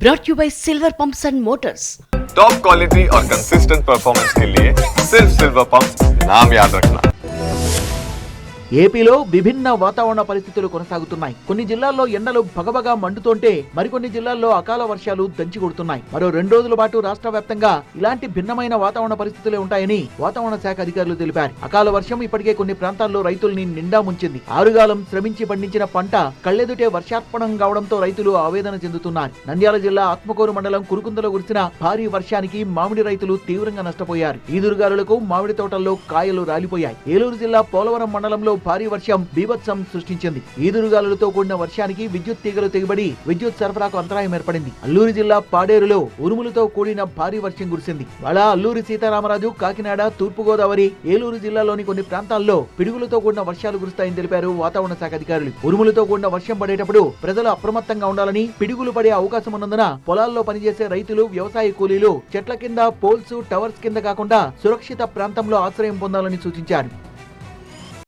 brought you by Silver Pumps and Motors. Top quality और consistent performance के लिए सिर्फ सिल्वर पंप्स नाम याद रखना। ఏపీలో విభిన్న వాతావరణ పరిస్థితులు కొనసాగుతున్నాయి. కొన్ని జిల్లాల్లో ఎండలు భగభగా మండుతుంటే మరికొన్ని జిల్లాల్లో అకాల వర్షాలు దంచి కొడుతున్నాయి. మరో 2 రోజుల పాటు రాష్ట్ర వ్యాప్తంగా ఇలాంటి భిన్నమైన వాతావరణ పరిస్థితులే ఉంటాయని వాతావరణ శాఖ అధికారులు తెలిపారు. అకాల వర్షం ఇప్పటికే కొన్ని ప్రాంతాల్లో రైతుల్ని నిండా ముంచింది. ఆరుగాలం శ్రమించి పండించిన పంట కళ్లెదుటే వర్షార్పణం కావడంతో రైతులు ఆవేదన చెందుతున్నారు. నంద్యాల జిల్లా ఆత్మకూరు మండలం కురుకుందలో కురిసిన భారీ వర్షానికి మామిడి రైతులు తీవ్రంగా నష్టపోయారు. ఈదురుగాలులకు మామిడి తోటల్లో కాయలు రాలిపోయాయి. ఏలూరు జిల్లా పోలవరం మండలంలో భారీ వర్షం బీభత్సం సృష్టించింది. ఈదురుగాలులతో కూడిన వర్షానికి విద్యుత్ తీగలు తెగిబడి విద్యుత్ సరఫరాకు అంతరాయం ఏర్పడింది. అల్లూరు జిల్లా పాడేరులో ఉరుములతో కూడిన భారీ వర్షం కురిసింది. అలా అల్లూరి సీతారామరాజు, కాకినాడ, తూర్పుగోదావరి, ఏలూరు జిల్లాలోని కొన్ని ప్రాంతాల్లో పిడుగులతో కూడిన వర్షాలు కురుస్తాయని తెలిపారు వాతావరణ శాఖ అధికారులు. ఉరుములతో కూడిన వర్షం పడేటప్పుడు ప్రజలు అప్రమత్తంగా ఉండాలని, పిడుగులు పడే అవకాశం ఉన్నందున పొలాల్లో పనిచేసే రైతులు, వ్యవసాయ కూలీలు చెట్ల కింద, పోల్స్, టవర్స్ కింద కాకుండా సురక్షిత ప్రాంతంలో ఆశ్రయం పొందాలని సూచించారు.